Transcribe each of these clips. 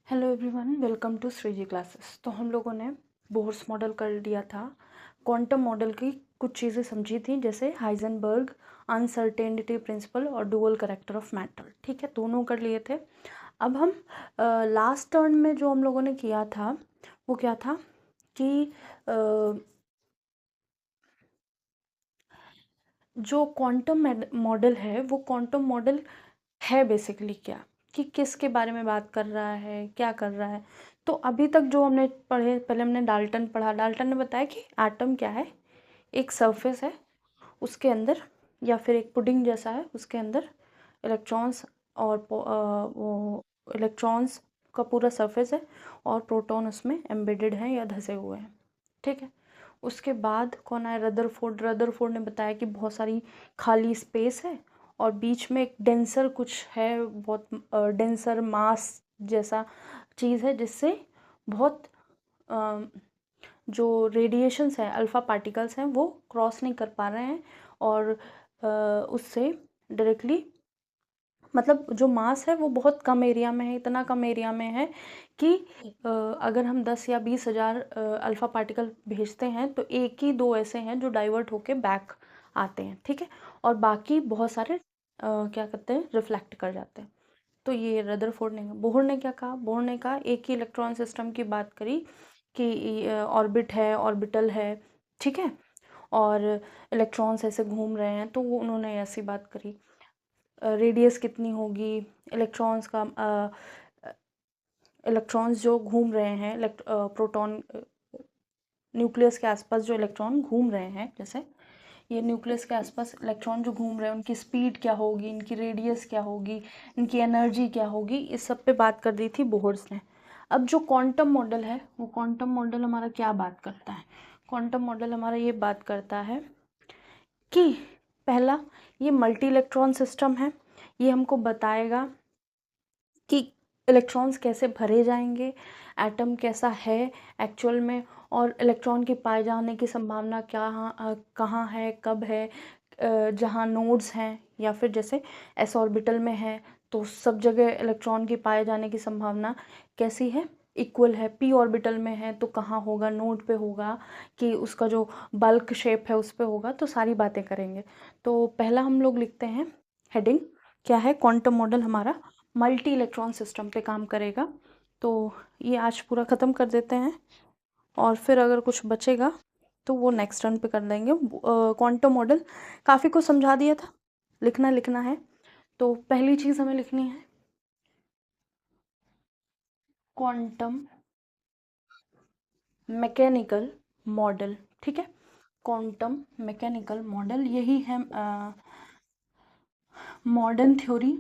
Hello everyone, welcome to Shriji classes. तो हम लोगों ने बोर्स मॉडल कर लिया था। क्वांटम मॉडल की कुछ चीज़ें समझी थी, जैसे हाइजेनबर्ग अनसर्टेनिटी प्रिंसिपल और डुअल करैक्टर ऑफ मैटर। ठीक है, दोनों कर लिए थे। अब हम लास्ट टर्न में जो हम लोगों ने किया था वो क्या था कि जो क्वांटम मॉडल है वो क्वांटम मॉडल है बेसिकली क्या, कि किसके बारे में बात कर रहा है, क्या कर रहा है। तो अभी तक जो हमने पढ़े, पहले हमने डाल्टन पढ़ा। डाल्टन ने बताया कि एटम क्या है, एक सरफेस है, उसके अंदर या फिर एक पुडिंग जैसा है, उसके अंदर इलेक्ट्रॉन्स और वो इलेक्ट्रॉन्स का पूरा सरफेस है और प्रोटॉन उसमें एम्बेडेड हैं या धसे हुए हैं। ठीक है, उसके बाद कौन आया? रदरफोर्ड। रदरफोर्ड ने बताया कि बहुत सारी खाली स्पेस है और बीच में एक डेंसर कुछ है, बहुत डेंसर मास जैसा चीज़ है, जिससे बहुत अ, जो रेडिएशंस हैं, अल्फ़ा पार्टिकल्स हैं, वो क्रॉस नहीं कर पा रहे हैं और उससे डायरेक्टली, मतलब जो मास है वो बहुत कम एरिया में है, इतना कम एरिया में है कि अगर हम 10 या 20,000 अल्फ़ा पार्टिकल भेजते हैं तो एक ही दो ऐसे हैं जो डाइवर्ट होके बैक आते हैं। ठीक है, और बाकी बहुत सारे क्या करते हैं, रिफ्लेक्ट कर जाते हैं। तो ये रदरफोर्ड ने, बोहर ने क्या कहा? बोहर ने कहा एक ही इलेक्ट्रॉन सिस्टम की बात करी कि ऑर्बिट है, ऑर्बिटल है, ठीक है, और इलेक्ट्रॉन्स ऐसे घूम रहे हैं, तो वो उन्होंने ऐसी बात करी। रेडियस कितनी होगी इलेक्ट्रॉन्स का, इलेक्ट्रॉन्स जो घूम रहे हैं, प्रोटॉन न्यूक्लियस के आसपास जो इलेक्ट्रॉन घूम रहे हैं, जैसे ये न्यूक्लियस के आसपास इलेक्ट्रॉन जो घूम रहे हैं, उनकी स्पीड क्या होगी, इनकी रेडियस क्या होगी, इनकी एनर्जी क्या होगी, इस सब पे बात कर दी थी बोहर्स ने। अब जो क्वांटम मॉडल है, वो क्वांटम मॉडल हमारा क्या बात करता है? क्वांटम मॉडल हमारा ये बात करता है कि पहला, ये मल्टी इलेक्ट्रॉन सिस्टम है। ये हमको बताएगा कि इलेक्ट्रॉन्स कैसे भरे जाएंगे, एटम कैसा है एक्चुअल में, और इलेक्ट्रॉन के पाए जाने की संभावना क्या, कहाँ है, कब है, जहाँ नोड्स हैं, या फिर जैसे एस ऑर्बिटल में है तो सब जगह इलेक्ट्रॉन के पाए जाने की संभावना कैसी है, इक्वल है। पी ऑर्बिटल में है तो कहाँ होगा, नोड पे होगा कि उसका जो बल्क शेप है उस पे होगा, तो सारी बातें करेंगे। तो पहला हम लोग लिखते हैं हेडिंग, क्या है? क्वांटम मॉडल हमारा मल्टी इलेक्ट्रॉन सिस्टम पे काम करेगा। तो ये आज पूरा ख़त्म कर देते हैं और फिर अगर कुछ बचेगा तो वो नेक्स्ट टर्न पे कर देंगे। क्वांटम मॉडल काफ़ी कुछ समझा दिया था, लिखना है। तो पहली चीज़ हमें लिखनी है क्वांटम मैकेनिकल मॉडल। ठीक है, क्वांटम मैकेनिकल मॉडल, यही है मॉडर्न थ्योरी,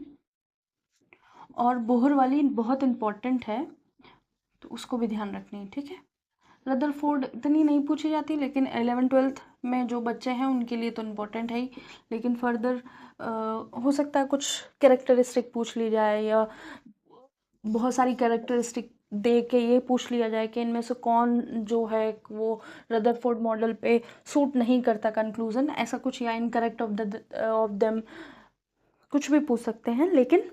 और बोहर वाली बहुत इम्पॉर्टेंट है, तो उसको भी ध्यान रखनी है। ठीक है, रदरफोर्ड इतनी नहीं पूछी जाती, लेकिन 11th-12th में जो बच्चे हैं उनके लिए तो इम्पोर्टेंट है ही। लेकिन फर्दर हो सकता है कुछ कैरेक्टरिस्टिक पूछ ली जाए, या बहुत सारी कैरेक्टरिस्टिक दे के ये पूछ लिया जाए कि इनमें से कौन जो है वो रदरफोर्ड मॉडल पे सूट नहीं करता, कंक्लूजन ऐसा कुछ, या इनकरेक्ट ऑफ देम, कुछ भी पूछ सकते हैं। लेकिन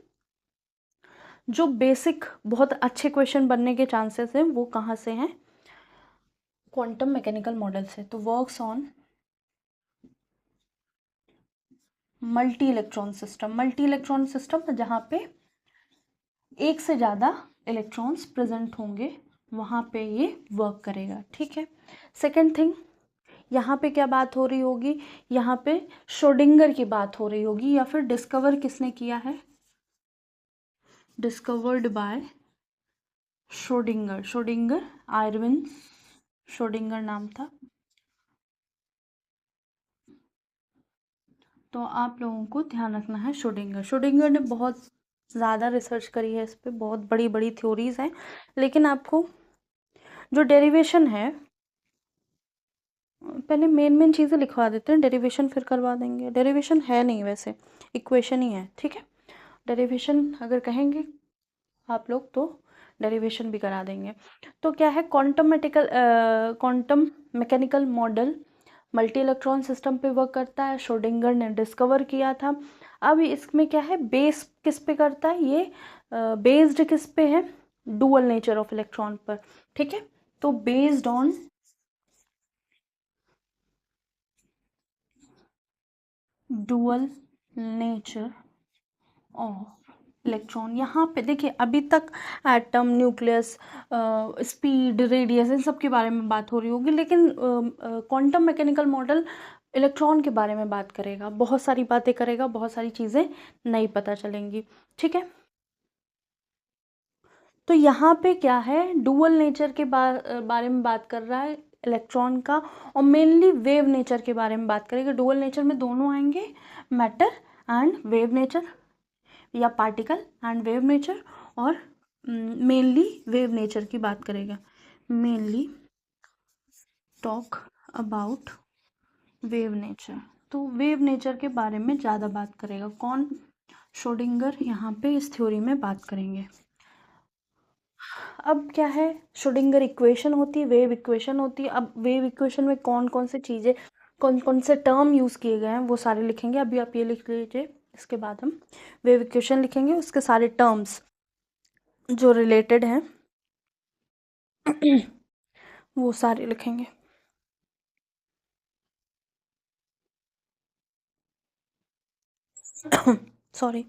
जो बेसिक बहुत अच्छे क्वेश्चन बनने के चांसेस हैं वो कहाँ से हैं? क्वांटम मैकेनिकल मॉडल से। तो works on multi electron system. Multi electron system जहाँ पे एक से ज़्यादा इलेक्ट्रॉन्स प्रेजेंट होंगे, वहाँ पे ये वर्क करेगा। ठीक है, सेकेंड थिंग, यहाँ पे क्या बात हो रही होगी? यहाँ पे श्रोडिंगर की बात हो रही होगी, या फिर डिस्कवर किसने किया है? Discovered by Schrodinger. Schrodinger, Irving Schrodinger नाम था। तो आप लोगों को ध्यान रखना है श्रोडिंगर। श्रोडिंगर ने बहुत ज़्यादा रिसर्च करी है इस पे, बहुत बड़ी बड़ी थ्योरीज हैं। लेकिन आपको जो डेरिवेशन है, पहले मेन चीज़ें लिखवा देते हैं, डेरिवेशन फिर करवा देंगे। डेरिवेशन है नहीं वैसे, इक्वेशन ही है। ठीक है, डेरिवेशन अगर कहेंगे आप लोग तो डेरिवेशन भी करा देंगे। तो क्या है? Quantum mechanical model multi electron system पे वर्क करता है, श्रोडिंगर ने डिस्कवर किया था। अब इसमें क्या है, बेस किस पे करता है ये? बेस्ड किस पे है? डुअल नेचर ऑफ इलेक्ट्रॉन पर, ठीक है। तो based on dual nature of electron, यहाँ पे देखिए अभी तक एटम, न्यूक्लियस, स्पीड, रेडियस, इन सब के बारे में बात हो रही होगी, लेकिन क्वांटम मैकेनिकल मॉडल इलेक्ट्रॉन के बारे में बात करेगा, बहुत सारी बातें करेगा, बहुत सारी चीज़ें नहीं पता चलेंगी, ठीक है। तो यहाँ पे क्या है, डुअल नेचर के बारे में बात कर रहा है इलेक्ट्रॉन का, और मेनली वेव नेचर के बारे में बात करेगा। डुअल नेचर में दोनों आएंगे, मैटर एंड वेव नेचर, या पार्टिकल एंड वेव नेचर, और मेनली वेव नेचर की बात करेगा। Mainly talk about wave nature, तो वेव नेचर के बारे में ज़्यादा बात करेगा कौन, श्रोडिंगर, यहाँ पे इस थ्योरी में बात करेंगे। अब क्या है, श्रोडिंगर इक्वेशन होती है, वेव इक्वेशन होती है। अब वेव इक्वेशन में कौन कौन से चीज़ें, कौन कौन से टर्म यूज़ किए गए हैं वो सारे लिखेंगे। अभी आप ये लिख लीजिए, इसके बाद हम वेव इक्वेशन लिखेंगे, उसके सारे टर्म्स जो रिलेटेड हैं वो सारे लिखेंगे। सॉरी।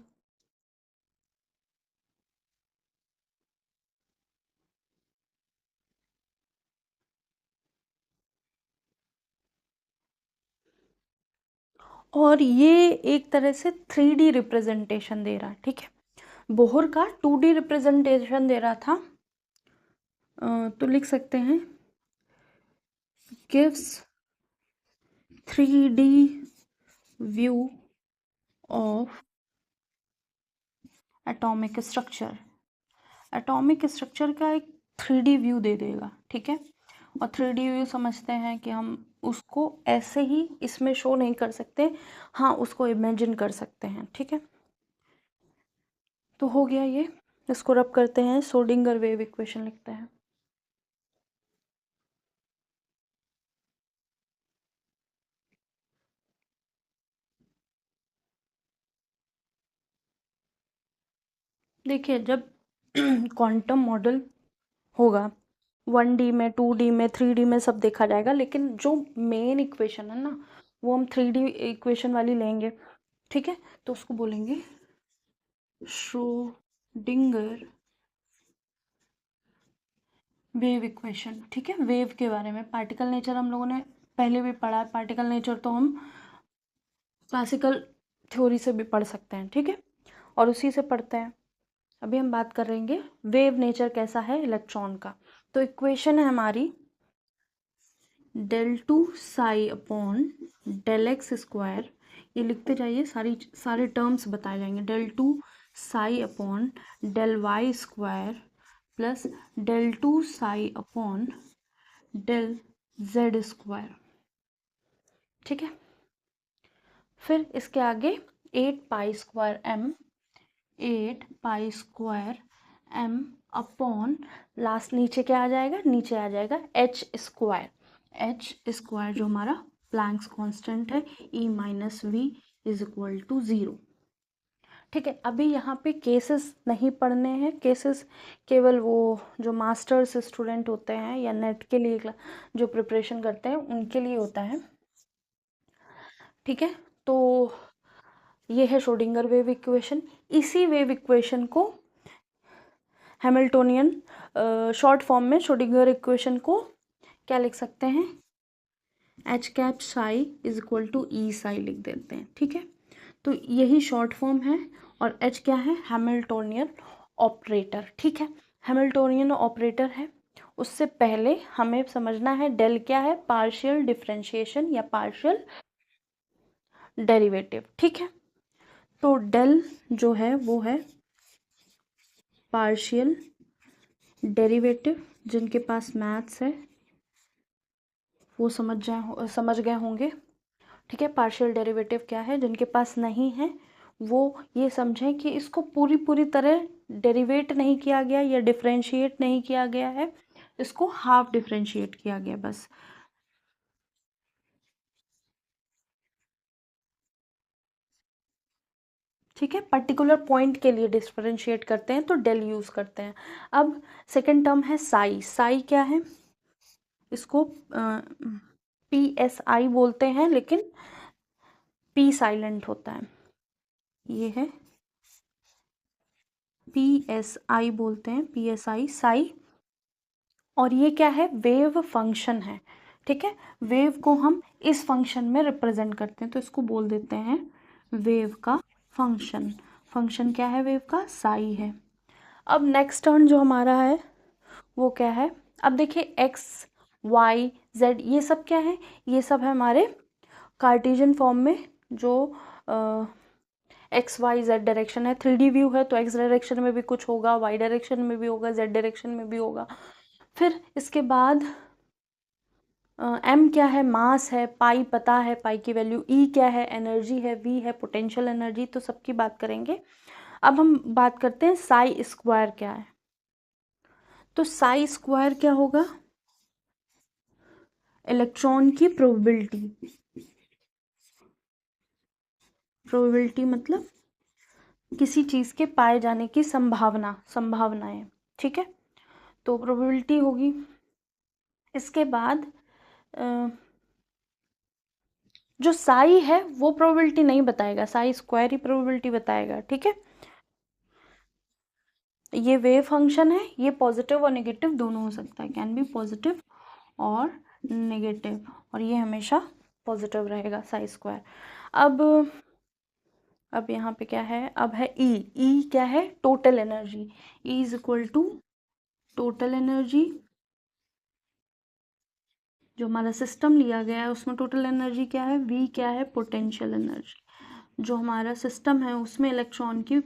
और ये एक तरह से 3D रिप्रेजेंटेशन दे रहा है, ठीक है। बोहर का 2D रिप्रेजेंटेशन दे रहा था, तो लिख सकते हैं gives 3D view of atomic structure. Atomic structure का एक 3D व्यू दे देगा, ठीक है। और 3D व्यू समझते हैं कि हम उसको ऐसे ही इसमें शो नहीं कर सकते, हाँ उसको इमेजिन कर सकते हैं, ठीक है। तो हो गया ये, इसको रब करते हैं, श्रोडिंगर वेव इक्वेशन लिखते हैं। देखिए जब क्वांटम मॉडल होगा, 1D में, 2D में, 3D में सब देखा जाएगा, लेकिन जो मेन इक्वेशन है ना, वो हम 3D इक्वेशन वाली लेंगे, ठीक है। तो उसको बोलेंगे श्रोडिंगर वेव इक्वेशन, ठीक है। वेव के बारे में, पार्टिकल नेचर हम लोगों ने पहले भी पढ़ा है, पार्टिकल नेचर तो हम क्लासिकल थ्योरी से भी पढ़ सकते हैं, ठीक है, और उसी से पढ़ते हैं। अभी हम बात कर रहेंगे वेव नेचर कैसा है इलेक्ट्रॉन का। तो इक्वेशन है हमारी del 2 psi upon del x square, ये लिखते जाइए, सारे टर्म्स बताए जाएंगे। del 2 psi upon del y square plus del 2 psi upon del z square, ठीक है। फिर इसके आगे 8 pi square m, 8 pi square m upon, last नीचे क्या आ जाएगा, नीचे आ जाएगा h स्क्वायर। h स्क्वायर जो हमारा प्लैंक्स कांस्टेंट है, e minus V is equal to 0, ठीक है। अभी यहाँ पे केसेस नहीं पढ़ने हैं, केसेस केवल वो जो मास्टर्स स्टूडेंट होते हैं या नेट के लिए जो प्रिपरेशन करते हैं उनके लिए होता है, ठीक है। तो ये है श्रोडिंगर वेव इक्वेशन। इसी वेव इक्वेशन को हैमिल्टोनियन शॉर्ट फॉर्म में श्रोडिंगर इक्वेशन को क्या लिख सकते हैं, H cap psi is equal to E psi लिख देते हैं, ठीक है। तो यही शॉर्ट फॉर्म है, और एच क्या है, हैमिल्टोनियन ऑपरेटर, ठीक है। हैमिल्टोनियन ऑपरेटर है। उससे पहले हमें समझना है डेल क्या है, पार्शियल डिफरेंशिएशन या पार्शियल डेरिवेटिव, ठीक है। तो डेल जो है वो है पार्शियल डेरिवेटिव, जिनके पास मैथ्स है वो समझ गए होंगे, ठीक है। पार्शियल डेरिवेटिव क्या है, जिनके पास नहीं है वो ये समझें कि इसको पूरी पूरी तरह डेरिवेट नहीं किया गया या डिफरेंशिएट नहीं किया गया है, इसको हाफ डिफरेंशिएट किया गया बस। ठीक है, पर्टिकुलर पॉइंट के लिए डिफरेंशिएट करते हैं तो डेल यूज़ करते हैं। अब सेकंड टर्म है साई। साई क्या है? इसको PSI बोलते हैं, लेकिन P साइलेंट होता है। ये है PSI बोलते हैं, PSI साई। और ये क्या है? वेव फंक्शन है। ठीक है, वेव को हम इस फंक्शन में रिप्रेजेंट करते हैं, तो इसको बोल देते हैं वेव का फंक्शन। फंक्शन क्या है वेव का? साई है। अब नेक्स्ट टर्म जो हमारा है वो क्या है? अब देखिए एक्स वाई जेड ये सब क्या है? ये सब है हमारे कार्टेशियन फॉर्म में, जो एक्स वाई जेड डायरेक्शन है। 3D व्यू है तो एक्स डायरेक्शन में भी कुछ होगा, वाई डायरेक्शन में भी होगा, जेड डायरेक्शन में भी होगा। फिर इसके बाद एम क्या है? मास है। पाई पता है, पाई की वैल्यू। ई क्या है? एनर्जी है। वी है पोटेंशियल एनर्जी। तो सबकी बात करेंगे। अब हम बात करते हैं साई स्क्वायर क्या है। तो साई स्क्वायर क्या होगा? इलेक्ट्रॉन की प्रोबेबिलिटी। प्रोबेबिलिटी मतलब किसी चीज़ के पाए जाने की संभावना, संभावनाएं। ठीक है, तो प्रोबेबिलिटी होगी। इसके बाद जो साई है वो प्रोबेबिलिटी नहीं बताएगा, साई स्क्वायर ही प्रोबेबिलिटी बताएगा। ठीक है, ये वेव फंक्शन है, ये पॉजिटिव और नेगेटिव दोनों हो सकता है, कैन बी पॉजिटिव और नेगेटिव, और ये हमेशा पॉजिटिव रहेगा साई स्क्वायर। अब यहाँ पे क्या है? अब है ई। ई क्या है? Total energy. E is equal to total energy. जो हमारा सिस्टम लिया गया है उसमें टोटल एनर्जी क्या है? वी क्या है? Potential energy. जो हमारा सिस्टम है उसमें इलेक्ट्रॉन की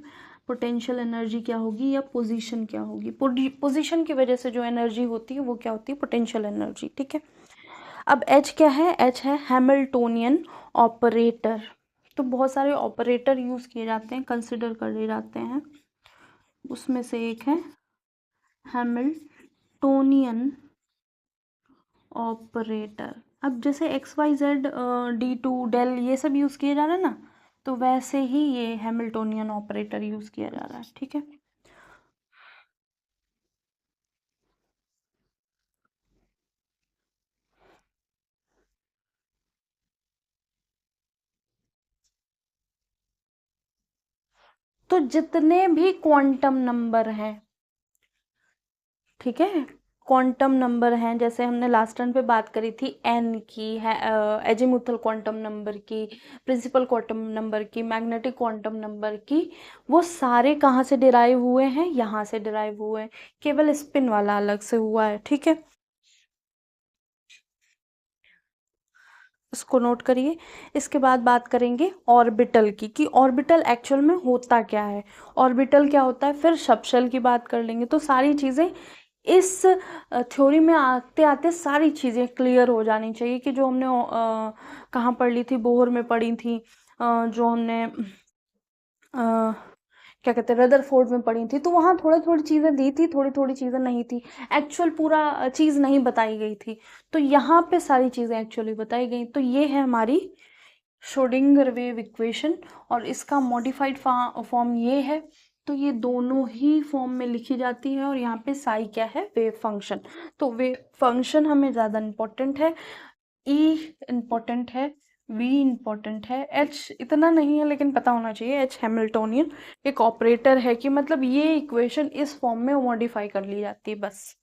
पोटेंशियल एनर्जी क्या होगी, या पोजीशन क्या होगी? पोजीशन की वजह से जो एनर्जी होती है वो क्या होती है? Potential energy. ठीक है, अब एच क्या है? एच है हैमिल्टोनियन ऑपरेटर। तो बहुत सारे ऑपरेटर यूज़ किए जाते हैं, कंसिडर करे जाते हैं। उसमें से एक है हैमिल्टोनियन ऑपरेटर। अब जैसे x y Z D2 del ये सब यूज़ किए जा रहा है ना, तो वैसे ही ये हैमिल्टोनियन ऑपरेटर यूज़ किया जा रहा है। ठीक है, तो जितने भी क्वांटम नंबर हैं, ठीक है, क्वांटम नंबर हैं, जैसे हमने लास्ट टर्न पे बात करी थी एन की, है एजीमुथल क्वांटम नंबर की, प्रिंसिपल क्वांटम नंबर की, मैग्नेटिक क्वांटम नंबर की, वो सारे कहाँ से डिराइव हुए हैं? यहाँ से डिराइव हुए हैं, केवल स्पिन वाला अलग से हुआ है। ठीक है, इसको नोट करिए। इसके बाद बात करेंगे ऑर्बिटल की, कि ऑर्बिटल एक्चुअल में होता क्या है, ऑर्बिटल क्या होता है, फिर सबशेल की बात कर लेंगे। तो सारी चीज़ें इस थ्योरी में आते आते सारी चीज़ें क्लियर हो जानी चाहिए, कि जो हमने कहाँ पढ़ ली थी, बोहर में पढ़ी थी, जो हमने क्या कहते हैं रदरफोर्ड में पढ़ी थी, तो वहाँ थोड़ी थोड़ी चीज़ें दी थी, थोड़ी थोड़ी चीज़ें नहीं थी, एक्चुअल पूरा चीज़ नहीं बताई गई थी। तो यहाँ पे सारी चीज़ें एक्चुअली बताई गई। तो ये है हमारी श्रोडिंगर वेव इक्वेशन, और इसका मॉडिफाइड फॉर्म ये है। तो ये दोनों ही फॉर्म में लिखी जाती है, और यहाँ पे साई क्या है? Wave function. तो वेव फंक्शन हमें ज़्यादा इम्पोर्टेंट है, ई इम्पोर्टेंट है, वी इम्पोर्टेंट है, एच इतना नहीं है लेकिन पता होना चाहिए। एच हैमिल्टोनियन एक ऑपरेटर है, कि मतलब ये इक्वेशन इस फॉर्म में मॉडिफाई कर ली जाती है बस।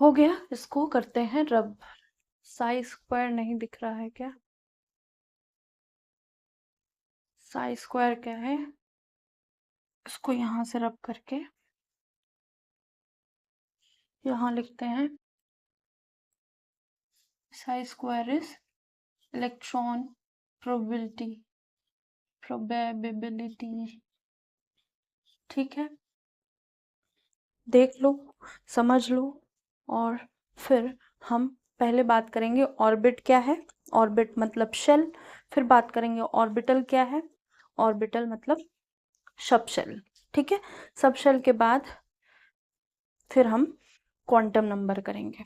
हो गया, इसको करते हैं रब। साई स्क्वायर नहीं दिख रहा है क्या? साई स्क्वायर क्या है? इसको यहाँ से रब करके यहाँ लिखते हैं, Sai square is electron probability. ठीक है, देख लो, समझ लो। और फिर हम पहले बात करेंगे ऑर्बिट क्या है, ऑर्बिट मतलब शेल। फिर बात करेंगे ऑर्बिटल क्या है, ऑर्बिटल मतलब सब शेल। ठीक है, सब शेल के बाद फिर हम क्वांटम नंबर करेंगे।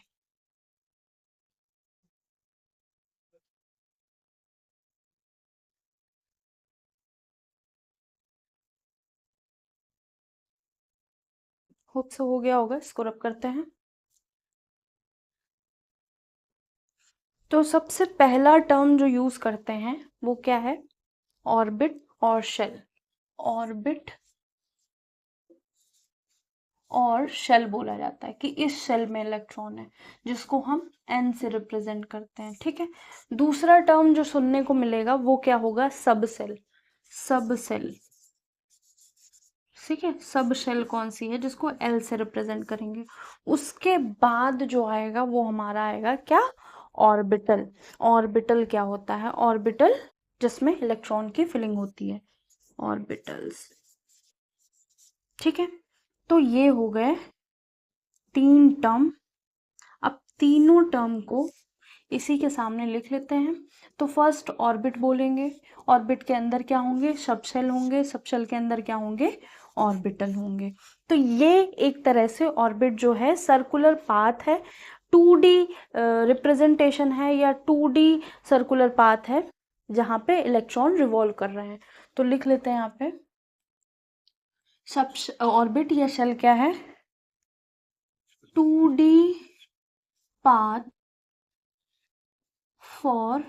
होप से हो गया होगा, इसको रब करते हैं। तो सबसे पहला टर्म जो यूज करते हैं वो क्या है, ऑर्बिट और शेल। ऑर्बिट और शेल बोला जाता है कि इस शेल में इलेक्ट्रॉन है, जिसको हम n से रिप्रेजेंट करते हैं। ठीक है, दूसरा टर्म जो सुनने को मिलेगा वो क्या होगा, सब शेल। सब शेल, ठीक है, सब शेल कौन सी है, जिसको l से रिप्रेजेंट करेंगे। उसके बाद जो आएगा वो हमारा आएगा क्या, ऑर्बिटल। ऑर्बिटल क्या होता है, ऑर्बिटल जिसमें इलेक्ट्रॉन की फिलिंग होती है, ऑर्बिटल्स। ठीक है, तो ये हो गए 3 टर्म। अब तीनों टर्म को इसी के सामने लिख लेते हैं। तो फर्स्ट ऑर्बिट बोलेंगे, ऑर्बिट के अंदर क्या होंगे, सब शेल होंगे, सब शेल के अंदर क्या होंगे, ऑर्बिटल होंगे। तो ये एक तरह से ऑर्बिट जो है सर्कुलर पाथ है, 2D रिप्रेजेंटेशन है या 2D सर्कुलर पाथ है, जहाँ पे इलेक्ट्रॉन रिवॉल्व कर रहे हैं। तो लिख लेते हैं यहाँ पे, सब ऑर्बिट या शेल क्या है, 2D path for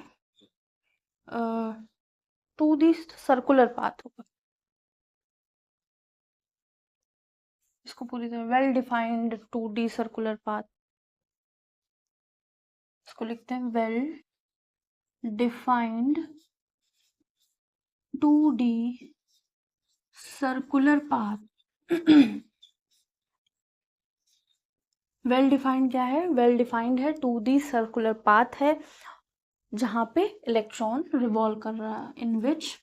2D circular path होगा। इसको पूरी तरह well defined 2D circular path, इसको लिखते हैं well defined 2D circular path. Well defined क्या है, वेल डिफाइंड है 2D सर्कुलर पाथ है, जहां पे इलेक्ट्रॉन रिवॉल्व कर रहा है, इन विच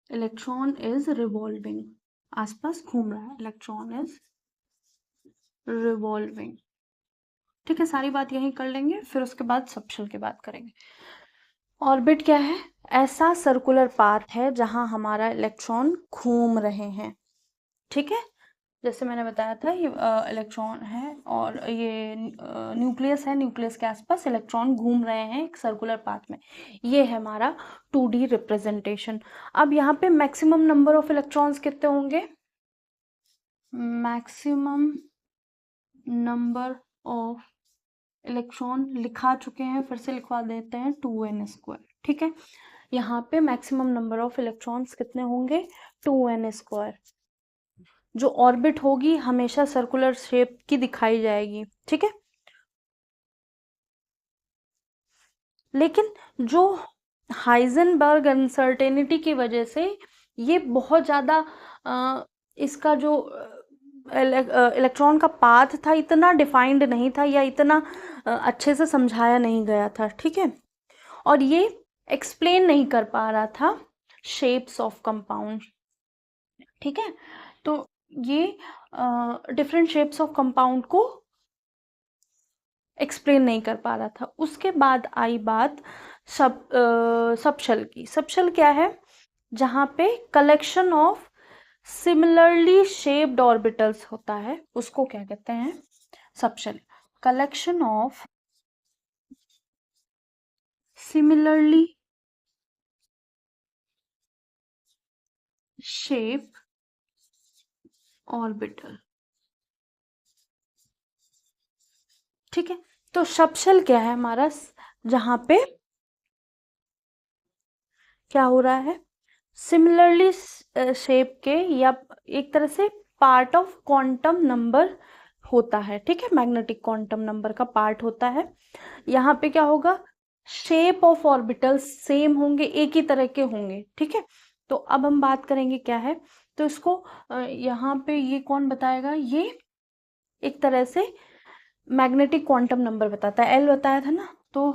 इलेक्ट्रॉन इज रिवॉल्विंग, आसपास घूम रहा है, इलेक्ट्रॉन इज रिवॉल्विंग। ठीक है, सारी बात यहीं कर लेंगे, फिर उसके बाद सबशेल की बात करेंगे। ऑर्बिट क्या है, ऐसा सर्कुलर पाथ है जहां हमारा इलेक्ट्रॉन घूम रहे हैं। ठीक है, जैसे मैंने बताया था, ये इलेक्ट्रॉन है और ये न्यूक्लियस है, न्यूक्लियस के आसपास इलेक्ट्रॉन घूम रहे हैं एक सर्कुलर पाथ में। ये है हमारा 2D रिप्रेजेंटेशन। अब यहाँ पे मैक्सिमम नंबर ऑफ इलेक्ट्रॉन्स कितने होंगे, मैक्सिमम नंबर ऑफ इलेक्ट्रॉन लिखा चुके हैं, फिर से लिखवा देते हैं, 2n²। ठीक है, यहाँ पे मैक्सिमम नंबर ऑफ इलेक्ट्रॉन्स कितने होंगे, 2n²। जो ऑर्बिट होगी हमेशा सर्कुलर शेप की दिखाई जाएगी। ठीक है, लेकिन जो हाइजेनबर्ग अनसर्टेनिटी की वजह से ये बहुत ज़्यादा इसका जो इलेक्ट्रॉन का पाथ था इतना डिफाइंड नहीं था, या इतना अच्छे से समझाया नहीं गया था। ठीक है, और ये एक्सप्लेन नहीं कर पा रहा था शेप्स ऑफ कंपाउंड। ठीक है, तो ये डिफरेंट शेप्स ऑफ कंपाउंड को एक्सप्लेन नहीं कर पा रहा था। उसके बाद आई बात सबशेल की। सबशेल क्या है, जहाँ पे collection of similarly shaped orbitals होता है, उसको क्या कहते हैं, subshell. Collection of similarly shape orbital. ठीक है, तो सबशेल क्या है हमारा, जहां पे क्या हो रहा है, सिमिलरली शेप के, या एक तरह से पार्ट ऑफ क्वांटम नंबर होता है, ठीक है, मैग्नेटिक क्वांटम नंबर का पार्ट होता है। यहाँ पे क्या होगा, शेप ऑफ ऑर्बिटल्स सेम होंगे, एक ही तरह के होंगे, ठीक है। तो अब हम बात करेंगे क्या है, तो इसको यहाँ पे ये कौन बताएगा, ये एक तरह से मैग्नेटिक क्वांटम नंबर बताता है, एल बताया था ना, तो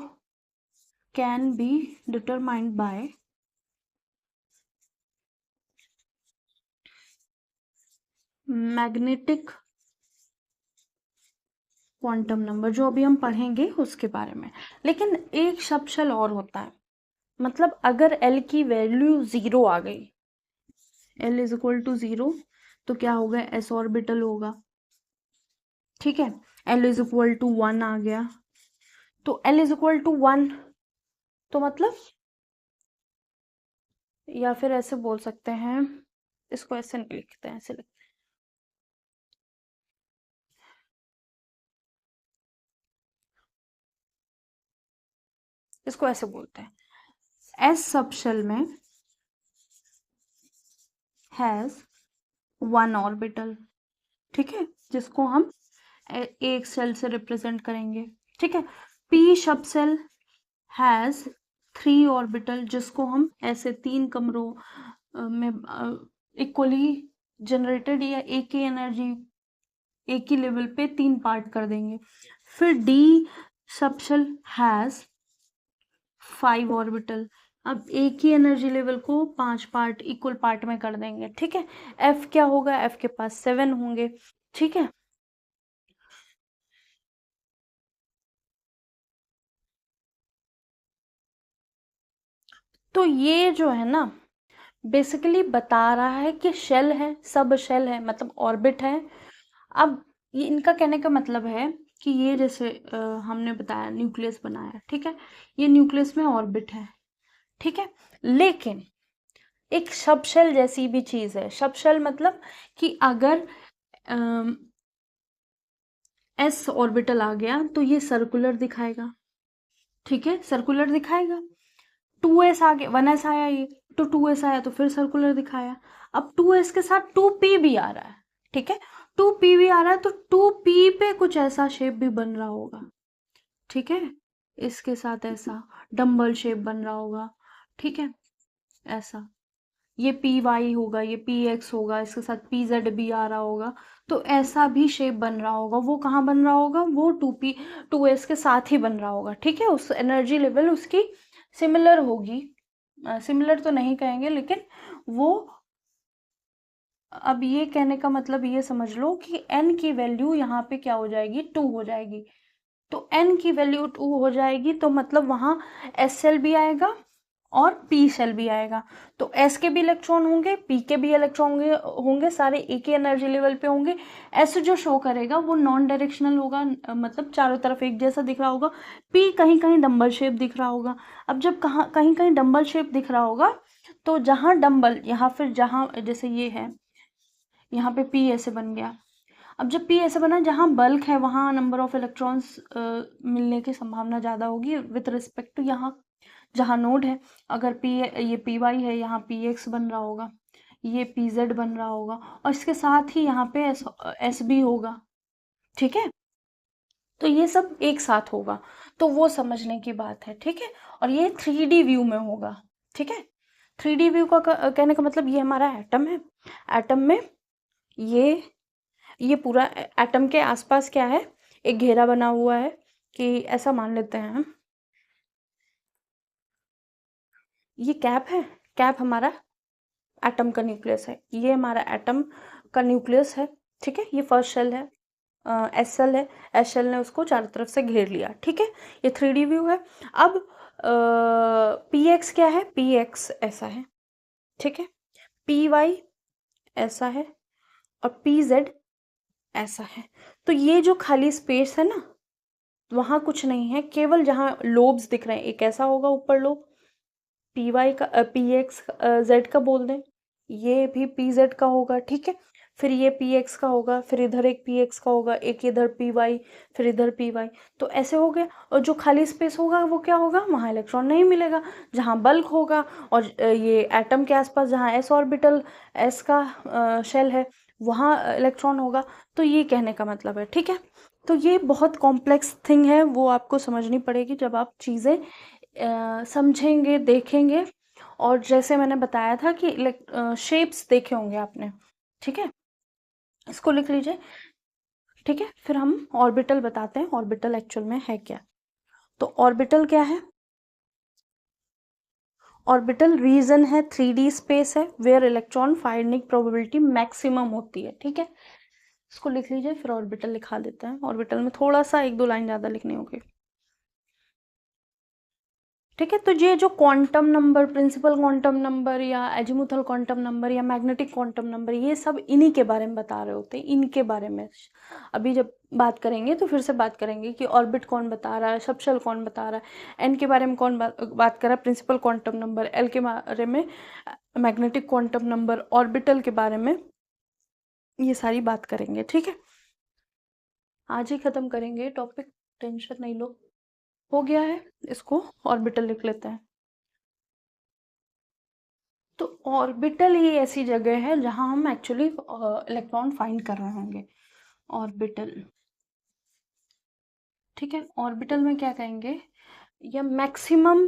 can be determined by magnetic quantum number, जो अभी हम पढ़ेंगे उसके बारे में। लेकिन एक शब्द और होता है, मतलब अगर एल की वैल्यू 0 आ गई, एल इज इक्वल टू 0, तो क्या होगा, एस ऑर्बिटल होगा, ठीक है। एल इज इक्वल टू 1 आ गया, तो एल इज इक्वल टू 1, तो मतलब, या फिर ऐसे बोल सकते हैं, इसको ऐसे नहीं लिखते हैं, ऐसे लिखते हैं, इसको ऐसे बोलते हैं, एस सब शेल में हैज 1 ऑर्बिटल, ठीक है, जिसको हम एक सेल से रिप्रेजेंट करेंगे, ठीक है। पी सब सेल हैज 3 ऑर्बिटल, जिसको हम ऐसे 3 कमरों में इक्वली जनरेटेड या एक ही एनर्जी, एक ही लेवल पे 3 पार्ट कर देंगे। फिर डी सब शेल हैज 5 ऑर्बिटल, अब एक ही एनर्जी लेवल को 5 पार्ट, इक्वल पार्ट में कर देंगे, ठीक है। एफ क्या होगा, एफ के पास 7 होंगे, ठीक है। तो ये जो है ना, बेसिकली बता रहा है कि शेल है, सब शेल है, मतलब ऑर्बिट है। अब ये इनका कहने का मतलब है कि ये जैसे हमने बताया न्यूक्लियस बनाया, ठीक है, ये न्यूक्लियस में ऑर्बिट है, ठीक है। लेकिन एक सब शेल जैसी भी चीज है, सब शेल मतलब कि अगर एस ऑर्बिटल आ गया तो ये सर्कुलर दिखाएगा, ठीक है, सर्कुलर दिखाएगा। 2s आ गया, 1s आया ये, तो 2s आया तो फिर सर्कुलर दिखाया। अब 2s के साथ 2p भी आ रहा है, ठीक है, 2p भी आ रहा है, तो 2p पे कुछ ऐसा शेप भी बन रहा होगा, ठीक है, इसके साथ ऐसा डम्बल शेप बन रहा होगा, ठीक है, ऐसा, ये पी वाई होगा, ये पी एक्स होगा, इसके साथ पी जेड भी आ रहा होगा, तो ऐसा भी शेप बन रहा होगा। वो कहाँ बन रहा होगा, वो 2p 2s के साथ ही बन रहा होगा, ठीक है, उस एनर्जी लेवल उसकी सिमिलर होगी, सिमिलर तो नहीं कहेंगे, लेकिन वो, अब ये कहने का मतलब ये समझ लो कि n की वैल्यू यहाँ पे क्या हो जाएगी, 2 हो जाएगी। तो n की वैल्यू 2 हो जाएगी, तो मतलब वहाँ s सेल भी आएगा और p सेल भी आएगा। तो s के भी इलेक्ट्रॉन होंगे, p के भी इलेक्ट्रॉन होंगे, सारे एक ही एनर्जी लेवल पे होंगे। s जो शो करेगा वो नॉन डायरेक्शनल होगा, मतलब चारों तरफ एक जैसा दिख रहा होगा। p कहीं कहीं डंबल शेप दिख रहा होगा। अब जब कहीं कहीं डंबल शेप दिख रहा होगा, तो जहाँ डंबल, यहाँ फिर जहाँ जैसे ये है, यहाँ पे p ऐसे बन गया। अब जब p ऐसे बना, जहाँ बल्क है वहाँ नंबर ऑफ इलेक्ट्रॉन्स मिलने की संभावना ज़्यादा होगी विथ रिस्पेक्ट टू यहाँ जहाँ नोड है। अगर p ये पी वाई है, यहाँ पी एक्स बन रहा होगा, ये पी जेड बन रहा होगा, और इसके साथ ही यहाँ पे एस भी होगा, ठीक है। तो ये सब एक साथ होगा, तो वो समझने की बात है, ठीक है। और ये 3D व्यू में होगा, ठीक है। 3D व्यू का कहने का मतलब ये हमारा एटम है, एटम में ये पूरा एटम के आसपास क्या है, एक घेरा बना हुआ है, कि ऐसा मान लेते हैं हम, ये कैप है, कैप हमारा एटम का न्यूक्लियस है, ये हमारा एटम का न्यूक्लियस है, ठीक है। ये फर्स्ट शेल है, एस शेल है, एस शेल ने उसको चारों तरफ से घेर लिया, ठीक है। ये 3D व्यू है। अब पी एक्स क्या है, पी एक्स ऐसा है, ठीक है, पी वाई ऐसा है, और पी जेड ऐसा है। तो ये जो खाली स्पेस है ना, वहाँ कुछ नहीं है, केवल जहाँ लोब्स दिख रहे हैं, एक ऐसा होगा ऊपर लोब, पी वाई का, पी एक्स जेड का बोल दें, ये भी पी जेड का होगा, ठीक है। फिर ये पी एक्स का होगा, फिर इधर एक पी एक्स का होगा, एक इधर पी वाई, फिर इधर पी वाई, तो ऐसे हो गया। और जो खाली स्पेस होगा वो क्या होगा, वहाँ इलेक्ट्रॉन नहीं मिलेगा, जहाँ बल्क होगा। और ये एटम के आसपास जहाँ एस ऑर्बिटल, एस का शेल है, वहाँ इलेक्ट्रॉन होगा। तो ये कहने का मतलब है, ठीक है। तो ये बहुत कॉम्प्लेक्स थिंग है, वो आपको समझनी पड़ेगी जब आप चीज़ें समझेंगे, देखेंगे। और जैसे मैंने बताया था कि शेप्स देखे होंगे आपने, ठीक है, इसको लिख लीजिए, ठीक है। फिर हम ऑर्बिटल बताते हैं, ऑर्बिटल एक्चुअल में है क्या। तो ऑर्बिटल क्या है? ऑर्बिटल रीजन है, 3D स्पेस है, where electron finding probability maximum होती है, ठीक है। इसको लिख लीजिए, फिर ऑर्बिटल लिखा देते हैं। ऑर्बिटल में थोड़ा सा एक दो लाइन ज़्यादा लिखनी होगी, ठीक है। तो ये जो quantum number, principal quantum number या एजीमुथल क्वांटम नंबर या मैग्नेटिक क्वांटम नंबर, ये सब इन्हीं के बारे में बता रहे होते हैं, इनके बारे में। अभी जब बात करेंगे तो फिर से बात करेंगे कि ऑर्बिट कौन बता रहा है, सबशेल कौन बता रहा है, एन के बारे में कौन बात कर रहा है, प्रिंसिपल क्वांटम नंबर, एल के बारे में मैग्नेटिक क्वांटम नंबर, ऑर्बिटल के बारे में ये सारी बात करेंगे, ठीक है। आज ही खत्म करेंगे टॉपिक, टेंशन नहीं लो। हो गया है, इसको ऑर्बिटल लिख लेते हैं। तो ऑर्बिटल ही ऐसी जगह है जहां हम एक्चुअली इलेक्ट्रॉन फाइंड कर रहे होंगे। ऑर्बिटल, ठीक है। ऑर्बिटल में क्या कहेंगे, या मैक्सिमम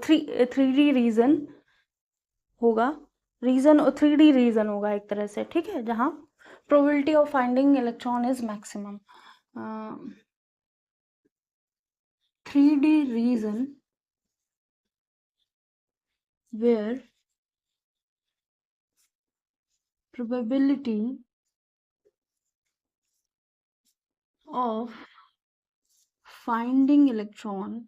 थ्री डी रीजन होगा, रीजन 3D रीजन होगा एक तरह से, ठीक है, जहां probability of finding electron is maximum. 3D region where probability of finding electron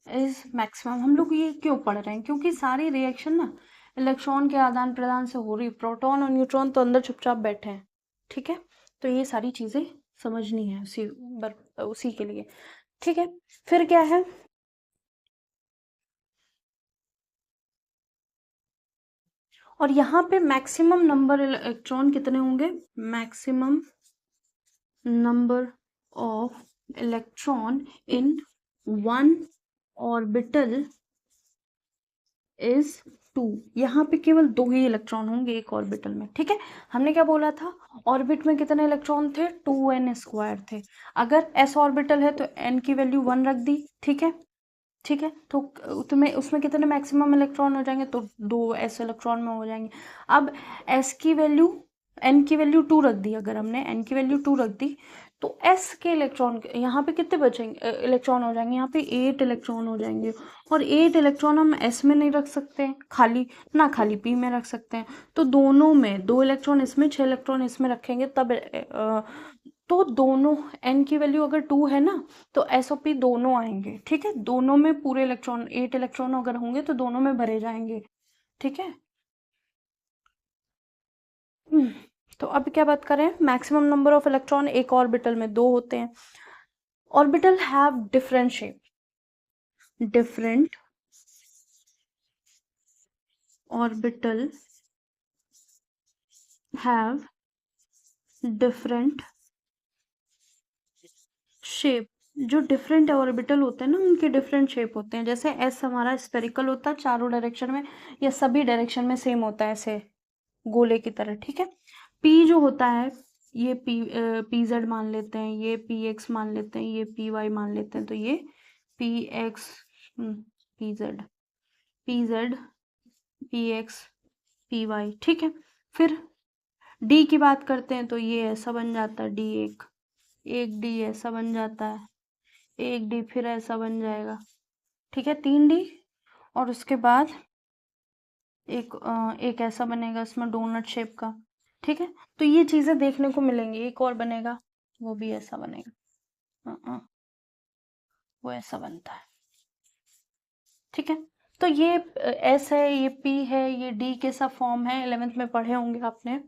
is maximum. हम लोग ये क्यों पढ़ रहे हैं, क्योंकि सारी रिएक्शन ना इलेक्ट्रॉन के आदान प्रदान से हो रही, प्रोटॉन और न्यूट्रॉन तो अंदर चुपचाप बैठे हैं, ठीक है। तो ये सारी चीजें समझनी है उसी के लिए, ठीक है। फिर क्या है, और यहाँ पे मैक्सिमम नंबर इलेक्ट्रॉन कितने होंगे, maximum number of electron in one orbital is 2। यहाँ पे केवल 2 ही इलेक्ट्रॉन होंगे एक ऑर्बिटल में, ठीक है। हमने क्या बोला था, ऑर्बिट में कितने इलेक्ट्रॉन थे, 2n² थे। अगर s ऑर्बिटल है तो n की वैल्यू 1 रख दी, ठीक है, ठीक है। तो तुम्हें उसमें कितने मैक्सिमम इलेक्ट्रॉन हो जाएंगे, तो 2s इलेक्ट्रॉन में हो जाएंगे। अब s की वैल्यू, n की वैल्यू 2 रख दी, अगर हमने n की वैल्यू 2 रख दी, तो s के इलेक्ट्रॉन यहाँ पे कितने बचेंगे, इलेक्ट्रॉन हो जाएंगे, यहाँ पे 8 इलेक्ट्रॉन हो जाएंगे। और 8 इलेक्ट्रॉन हम s में नहीं रख सकते हैं, खाली ना, खाली p में रख सकते हैं। तो दोनों में 2 इलेक्ट्रॉन इसमें, 6 इलेक्ट्रॉन इसमें रखेंगे, तब तो दोनों n की वैल्यू अगर 2 है ना, तो s और p दोनों आएंगे, ठीक है। दोनों में पूरे इलेक्ट्रॉन, 8 इलेक्ट्रॉन अगर होंगे तो दोनों में भरे जाएंगे, ठीक है। हम्म, तो अब क्या बात करें, मैक्सिमम नंबर ऑफ इलेक्ट्रॉन एक ऑर्बिटल में 2 होते हैं। Orbital have different shape, different orbital have different shape. जो डिफरेंट ऑर्बिटल होते हैं ना, उनके डिफरेंट शेप होते हैं। जैसे एस हमारा स्पेरिकल होता है चारों डायरेक्शन में, या सभी डायरेक्शन में सेम होता है ऐसे गोले की तरह, ठीक है। पी जो होता है, ये पी जेड मान लेते हैं, ये पी एक्स मान लेते हैं, ये पी वाई मान लेते हैं, तो ये p x, p z, p x, p y, ठीक है। फिर डी की बात करते हैं तो ये ऐसा बन जाता है, डी एक डी ऐसा बन जाता है, एक डी फिर ऐसा बन जाएगा, ठीक है, 3D। और उसके बाद एक ऐसा बनेगा इसमें डोनट शेप का, ठीक है। तो ये चीजें देखने को मिलेंगी। एक और बनेगा, वो भी ऐसा बनेगा, वो ऐसा बनता है, ठीक है। तो ये एस है, ये पी है, ये डी के सब फॉर्म है, 11th में पढ़े होंगे आपने,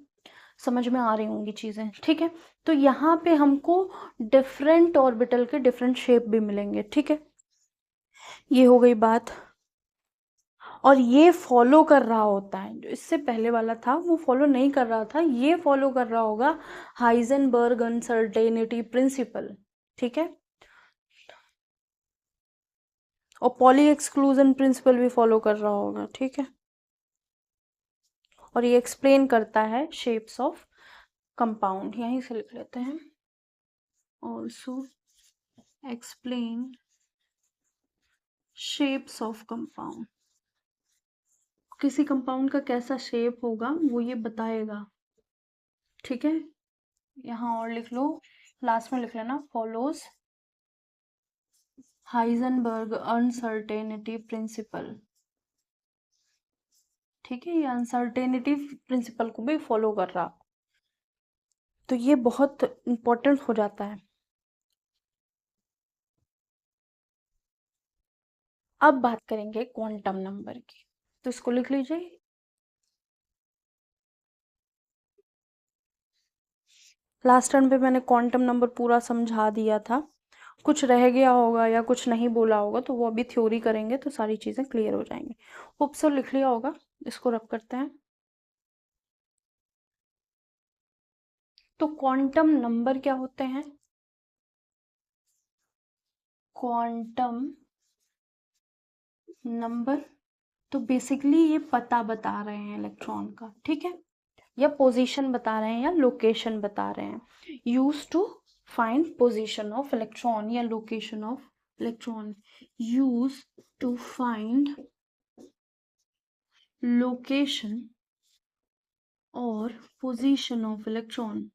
समझ में आ रही होंगी चीजें, ठीक है। तो यहाँ पे हमको डिफरेंट ऑर्बिटल के डिफरेंट शेप भी मिलेंगे, ठीक है। ये हो गई बात। और ये फॉलो कर रहा होता है, जो इससे पहले वाला था वो फॉलो नहीं कर रहा था, ये फॉलो कर रहा होगा हाइजेनबर्ग अनसर्टेनिटी प्रिंसिपल, ठीक है। और पॉली एक्सक्लूजन प्रिंसिपल भी फॉलो कर रहा होगा, ठीक है। और ये एक्सप्लेन करता है शेप्स ऑफ कंपाउंड। यहीं से लिख लेते हैं, also explain shapes of compound. किसी कंपाउंड का कैसा शेप होगा वो ये बताएगा, ठीक है। यहाँ और लिख लो, लास्ट में लिख लेना, फॉलोज हाइजेनबर्ग अनसर्टेनिटी प्रिंसिपल, ठीक है। ये अनसर्टेनिटी प्रिंसिपल को भी फॉलो कर रहा, तो ये बहुत इंपॉर्टेंट हो जाता है। अब बात करेंगे क्वांटम नंबर की, तो इसको लिख लीजिए। लास्ट टर्म पे मैंने क्वांटम नंबर पूरा समझा दिया था, कुछ रह गया होगा या कुछ नहीं बोला होगा तो वो अभी थ्योरी करेंगे तो सारी चीजें क्लियर हो जाएंगी। होप सो लिख लिया होगा। इसको रब करते हैं। तो क्वांटम नंबर क्या होते हैं? क्वांटम नंबर तो बेसिकली ये पता बता रहे हैं इलेक्ट्रॉन का, ठीक है, या पोजीशन बता रहे हैं या लोकेशन बता रहे हैं। Use to find position of electron या location of electron, use to find location और पोजीशन ऑफ इलेक्ट्रॉन,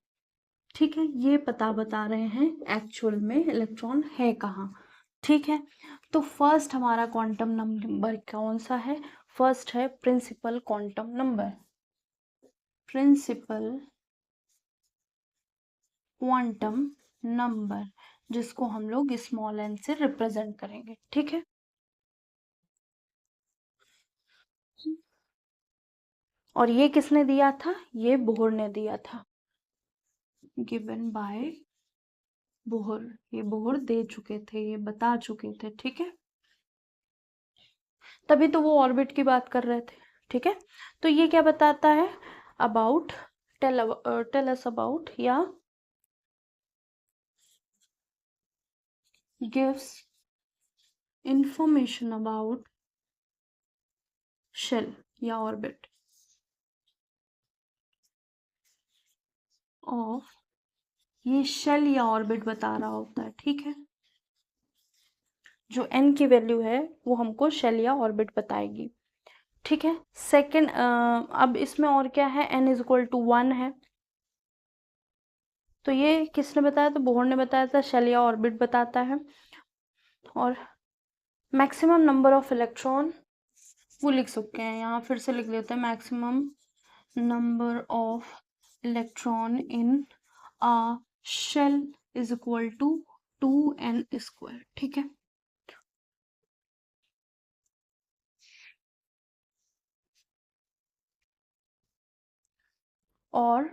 ठीक है। ये पता बता रहे हैं एक्चुअल में इलेक्ट्रॉन है कहाँ, ठीक है। तो फर्स्ट हमारा क्वांटम नंबर कौन सा है? फर्स्ट है principal quantum number, principal quantum number, जिसको हम लोग स्मॉल एन से रिप्रेजेंट करेंगे, ठीक है। और ये किसने दिया था? ये बोहर ने दिया था, गिवन बाय बोहर। ये बोहर दे चुके थे, ये बता चुके थे, ठीक है। तभी तो वो ऑर्बिट की बात कर रहे थे, ठीक है। तो ये क्या बताता है? अबाउट, टेल अस अबाउट या गिव्स इंफॉर्मेशन अबाउट शेल या ऑर्बिट ऑफ, ये शेल या ऑर्बिट बता रहा होता है, ठीक है। जो n की वैल्यू है वो हमको शेल या ऑर्बिट बताएगी, ठीक है। सेकंड, अब इसमें और क्या है? n इज इक्वल टू 1 है, तो ये किसने बताया? तो बोहर ने बताया था, शेल या ऑर्बिट बताता है। और मैक्सिमम नंबर ऑफ इलेक्ट्रॉन वो लिख सकते हैं, यहाँ फिर से लिख लेते हैं, maximum number of electron in a shell is equal to 2n square, ठीक है। और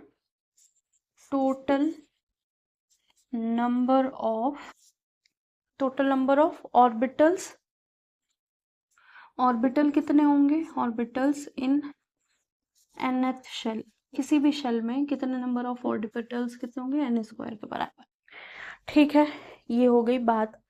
total number of orbitals, orbital कितने होंगे? ऑर्बिटल्स इन nth शेल, किसी भी शेल में कितने नंबर ऑफ ऑर्बिटल्स कितने होंगे? n स्क्वायर के बराबर, ठीक है। ये हो गई बात।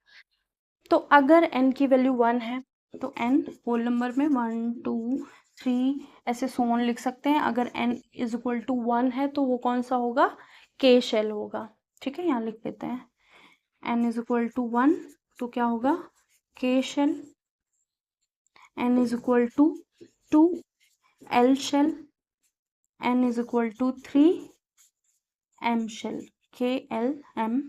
तो अगर n की वैल्यू 1 है तो n होल नंबर में 1 2 3 ऐसे सोन लिख सकते हैं। अगर n इज इक्वल टू 1 है तो वो कौन सा होगा? k शेल होगा, ठीक है। यहाँ लिख देते हैं n इज इक्वल टू 1 तो क्या होगा? k shell. n is equal to 2 l shell, n is equal to 3 m shell, k l m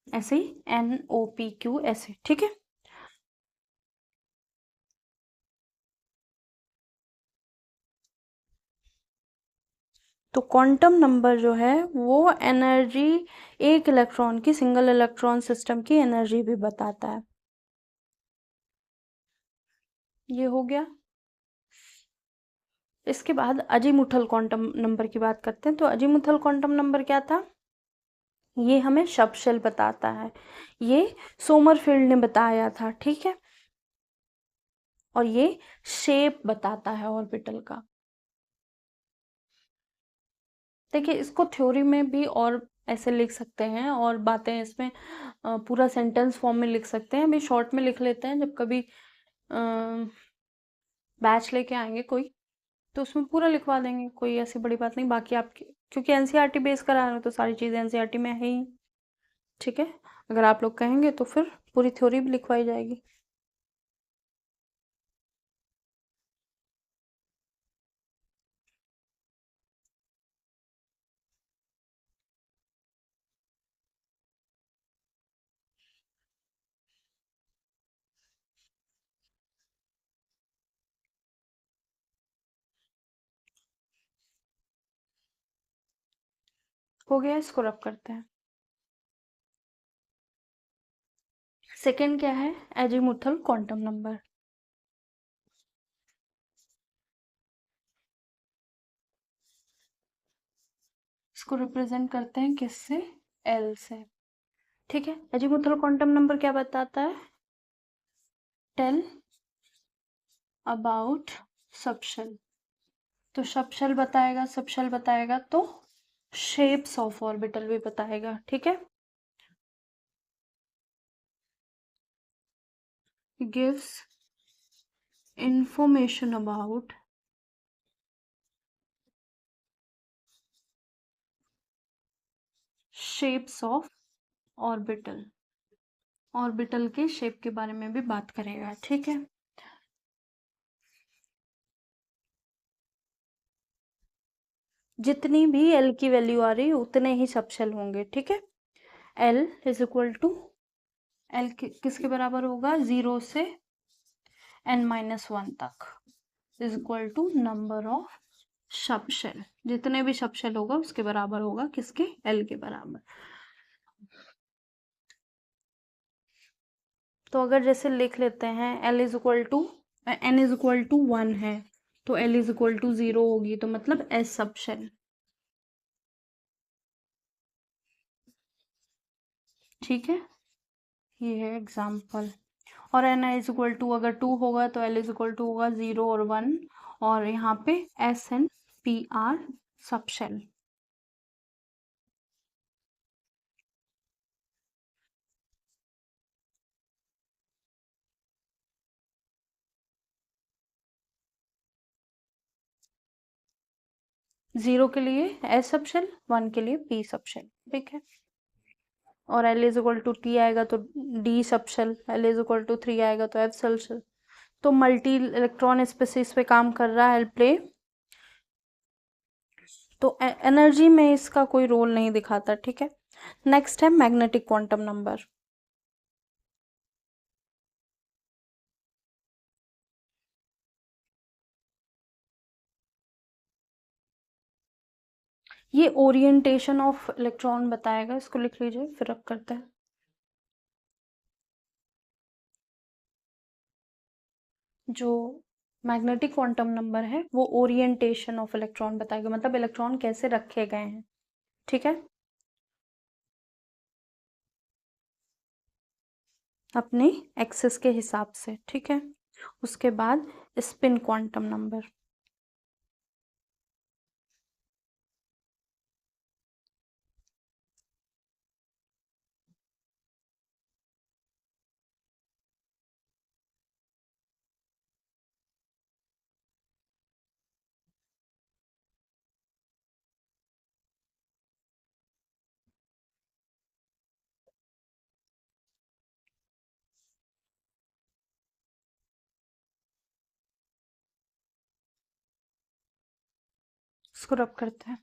ऐसे n o p q ऐसे, ठीक है। तो क्वांटम नंबर जो है वो एनर्जी, एक इलेक्ट्रॉन की, सिंगल इलेक्ट्रॉन सिस्टम की एनर्जी भी बताता है। ये हो गया। इसके बाद अजीमुथल क्वांटम नंबर की बात करते हैं। तो अजीमुथल क्वांटम नंबर क्या था? ये हमें सबशेल बताता है, ये सोमरफील्ड ने बताया था, ठीक है। और ये शेप बताता है ऑर्बिटल का। देखिए, इसको थ्योरी में भी और ऐसे लिख सकते हैं और बातें इसमें पूरा सेंटेंस फॉर्म में लिख सकते हैं। अभी शॉर्ट में लिख लेते हैं, जब कभी बैच लेके आएंगे कोई तो उसमें पूरा लिखवा देंगे, कोई ऐसी बड़ी बात नहीं। बाकी आपकी, क्योंकि एनसीईआरटी बेस करा रहे हो तो सारी चीज़ें एनसीईआरटी में है ही। ठीक है, अगर आप लोग कहेंगे तो फिर पूरी थ्योरी भी लिखवाई जाएगी। हो गया, इसको रब करते हैं। सेकंड क्या है? Azimuthal quantum number. इसको रिप्रेजेंट करते हैं किससे? एल से। ठीक है, एजीमुथल क्वांटम नंबर क्या बताता है? Tell about subshell. तो सबशेल बताएगा तो शेप्स ऑफ ऑर्बिटल भी बताएगा। ठीक है, gives information about shapes of orbital. Orbital के शेप के बारे में भी बात करेगा। ठीक है, जितनी भी एल की वैल्यू आ रही उतने ही सबशेल होंगे। ठीक है, l is equal to, l किसके बराबर होगा? 0 से n-1 तक is equal to number of subshell. जितने भी सबशेल होगा उसके बराबर होगा, किसके? एल के बराबर। तो अगर जैसे लिख लेते हैं l is equal to, n is equal to 1 है, तो एल इज इक्वल टू 0 होगी, तो मतलब एस सबशेल। ठीक है, ये है एग्जाम्पल। और एन इज इक्वल टू अगर 2 होगा तो एल इज इक्वल टू होगा 0 और 1, और यहाँ पे s n p r subshell. जीरो के लिए एस सबशेल, 1 के लिए पी सबशेल। ठीक है, और l is equal to t आएगा तो d subshell, l is equal to 3 आएगा तो एफ सबशेल। तो मल्टी इलेक्ट्रॉन स्पेसिस पे काम कर रहा है प्ले। तो एनर्जी में इसका कोई रोल नहीं दिखाता। ठीक है, नेक्स्ट है मैग्नेटिक क्वांटम नंबर। ये ओरिएंटेशन ऑफ इलेक्ट्रॉन बताएगा, इसको लिख लीजिए, फिर अब करते हैं। जो मैग्नेटिक क्वांटम नंबर है वो ओरिएंटेशन ऑफ इलेक्ट्रॉन बताएगा, मतलब इलेक्ट्रॉन कैसे रखे गए हैं। ठीक है, अपने एक्सिस के हिसाब से। ठीक है, उसके बाद स्पिन क्वांटम नंबर। इसको रब करते हैं।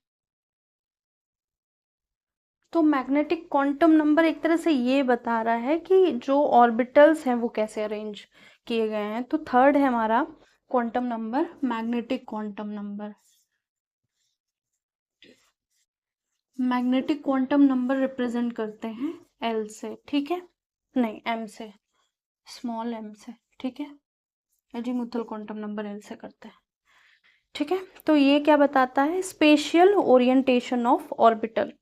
तो मैग्नेटिक क्वांटम नंबर एक तरह से ये बता रहा है कि जो ऑर्बिटल्स हैं वो कैसे अरेंज किए गए हैं। तो थर्ड है हमारा quantum number, magnetic quantum number. Magnetic quantum number represent करते हैं एल से। ठीक है, नहीं एम से, स्मॉल एम से। ठीक है, अजीमुथल क्वांटम नंबर एल से करते हैं। ठीक है, तो ये क्या बताता है? Spatial orientation of orbital.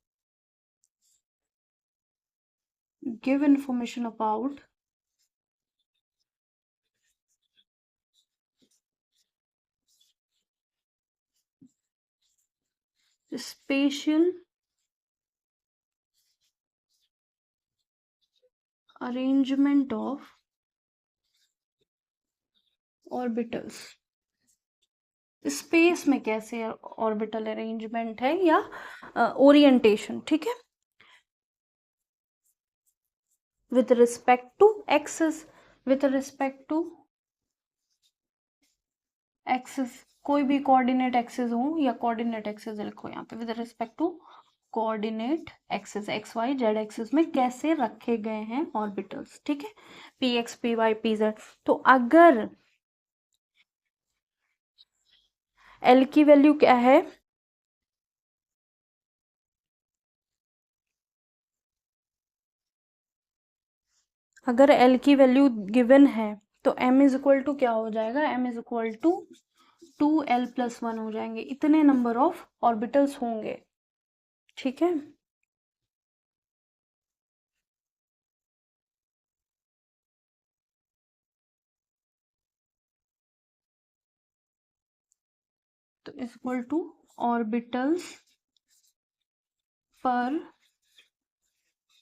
Give information about spatial arrangement of orbitals. Space में कैसे ऑर्बिटल अरेंजमेंट है या ओरिएंटेशन, ठीक है। With respect to axis, with respect to axis, कोई भी कोऑर्डिनेट एक्सिस हो या कोऑर्डिनेट एक्सिस लिखो यहाँ पे, with respect to coordinate axis, x y z axis में कैसे रखे गए हैं ऑर्बिटल्स, ठीक है। P x p y p z. तो अगर एल की वैल्यू क्या है, अगर एल की वैल्यू गिवन है तो एम इज इक्वल टू क्या हो जाएगा, M is equal to 2l+1 हो जाएंगे, इतने नंबर ऑफ ऑर्बिटल्स होंगे, ठीक है। तो इज इक्वल टू ऑर्बिटल्स पर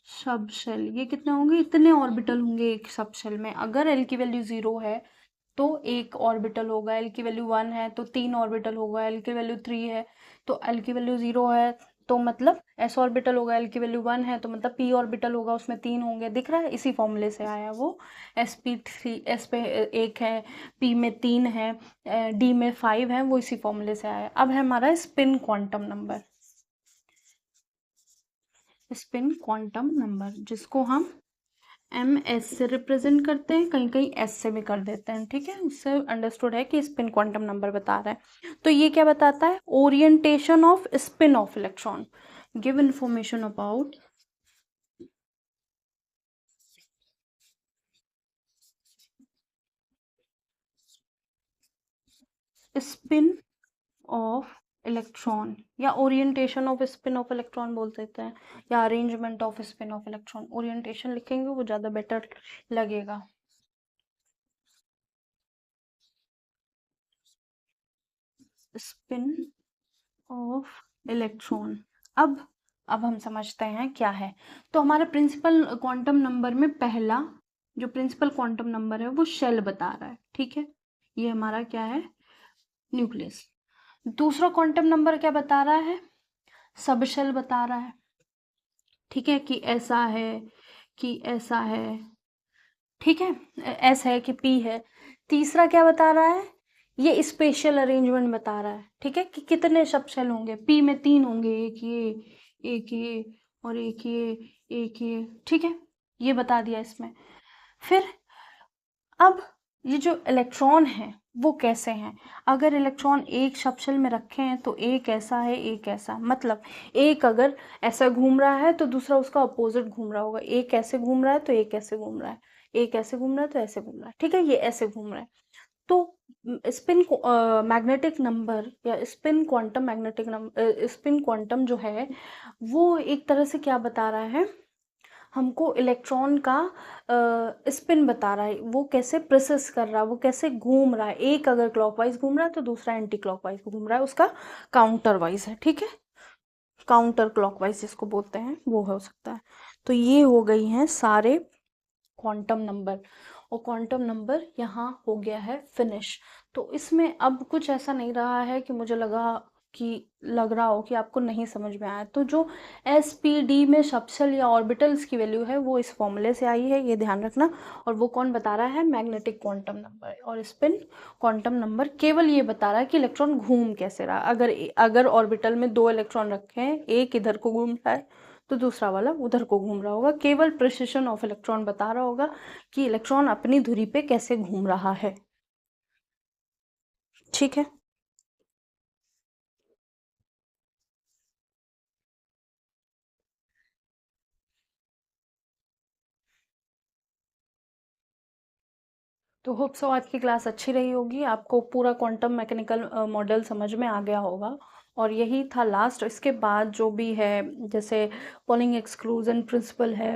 सब शेल, ये कितने होंगे, इतने ऑर्बिटल होंगे एक सब शेल में। अगर एल की वैल्यू 0 है तो एक ऑर्बिटल होगा, एल की वैल्यू 1 है तो 3 ऑर्बिटल होगा, एल की वैल्यू 3 है तो एल की वैल्यू 0 है तो मतलब एस ऑर्बिटल होगा, एल की वैल्यू 1 है तो मतलब पी ऑर्बिटल होगा, उसमें 3 होंगे, दिख रहा है, इसी फॉर्मूले से आया वो। sp3, एस पे 1 है, पी में 3 है, डी में 5 है, वो इसी फॉर्मूले से आया। अब है हमारा spin quantum number, spin quantum number जिसको हम एम एस से रिप्रेजेंट करते हैं, कहीं कहीं एस से भी कर देते हैं, ठीक है। उससे अंडरस्टूड है कि स्पिन क्वांटम नंबर बता रहा है। तो ये क्या बताता है, orientation of spin of electron, give information about spin of electron, या orientation of spin of electron बोल देते हैं, या arrangement of spin of electron, orientation लिखेंगे वो ज़्यादा बेटर लगेगा। Spin of electron. अब हम समझते हैं क्या है। तो हमारे प्रिंसिपल क्वांटम नंबर में पहला जो प्रिंसिपल क्वांटम नंबर है वो शेल बता रहा है, ठीक है। ये हमारा क्या है, न्यूक्लियस। दूसरा क्वांटम नंबर क्या बता रहा है, सब शेल बता रहा है, ठीक है, कि ऐसा है, कि ऐसा है, ठीक है, एस है कि पी है। तीसरा क्या बता रहा है, ये स्पेशल अरेंजमेंट बता रहा है, ठीक है, कि कितने सब शेल होंगे, पी में 3 होंगे, एक ये और एक ये, एक ये, ठीक है, ये बता दिया इसमें। फिर अब ये जो इलेक्ट्रॉन है वो कैसे हैं, अगर इलेक्ट्रॉन एक सब शेल में रखे हैं तो एक ऐसा है एक ऐसा, मतलब एक अगर ऐसा घूम रहा है तो दूसरा उसका अपोजिट घूम रहा होगा, एक ऐसे घूम रहा है तो एक ऐसे घूम रहा है, एक ऐसे घूम रहा है तो ऐसे घूम रहा है, ठीक है, ये ऐसे घूम रहा है। तो स्पिन मैग्नेटिक नंबर या spin quantum magnetic number, spin quantum जो है वो एक तरह से क्या बता रहा है हमको, इलेक्ट्रॉन का स्पिन बता रहा है, वो कैसे प्रोसेस कर रहा है, वो कैसे घूम रहा है, एक अगर क्लॉकवाइज घूम रहा है तो दूसरा एंटी क्लॉकवाइज घूम रहा है, उसका काउंटर वाइज है, ठीक है, काउंटर क्लॉकवाइज जिसको बोलते हैं वो हो सकता है। तो ये हो गई हैं सारे क्वांटम नंबर, और क्वांटम नंबर यहाँ हो गया है फिनिश। तो इसमें अब कुछ ऐसा नहीं रहा है कि मुझे लग रहा हो कि आपको नहीं समझ में आया। तो जो एस पी डी में सबसेल या ऑर्बिटल्स की वैल्यू है वो इस फॉर्मूले से आई है, ये ध्यान रखना। और वो कौन बता रहा है, मैग्नेटिक क्वांटम नंबर। और स्पिन क्वांटम नंबर केवल ये बता रहा है कि इलेक्ट्रॉन घूम कैसे रहा, अगर अगर ऑर्बिटल में 2 इलेक्ट्रॉन रखे हैं, एक इधर को घूम रहा है तो दूसरा वाला उधर को घूम रहा होगा, केवल प्रिसिशन ऑफ इलेक्ट्रॉन बता रहा होगा कि इलेक्ट्रॉन अपनी धुरी पे कैसे घूम रहा है, ठीक है। तो होप सो आज की क्लास अच्छी रही होगी, आपको पूरा क्वांटम मैकेनिकल मॉडल समझ में आ गया होगा। और यही था लास्ट, इसके बाद जो भी है जैसे पॉलिंग एक्सक्लूजन प्रिंसिपल है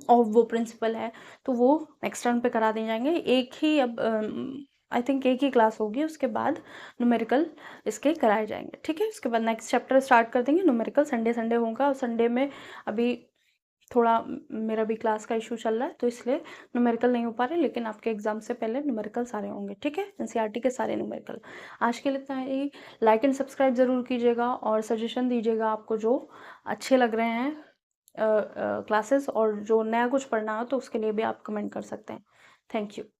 ऑफ वो प्रिंसिपल है, तो वो नेक्स्ट टर्म पे करा दिए जाएंगे। एक ही अब आई थिंक एक ही क्लास होगी, उसके बाद न्यूमेरिकल इसके कराए जाएंगे, ठीक है। उसके बाद नेक्स्ट चैप्टर स्टार्ट कर देंगे न्यूमेरिकल, संडे संडे होगा, और संडे में अभी थोड़ा मेरा भी क्लास का इशू चल रहा है, तो इसलिए न्यूमेरिकल नहीं हो पा रहे, लेकिन आपके एग्ज़ाम से पहले न्यूमेरिकल सारे होंगे, ठीक है? एनसीईआरटी के सारे न्यूमेरिकल। आज के लिए इतना ही। लाइक एंड सब्सक्राइब ज़रूर कीजिएगा और सजेशन दीजिएगा आपको जो अच्छे लग रहे हैं क्लासेस, और जो नया कुछ पढ़ना हो तो उसके लिए भी आप कमेंट कर सकते हैं। Thank you.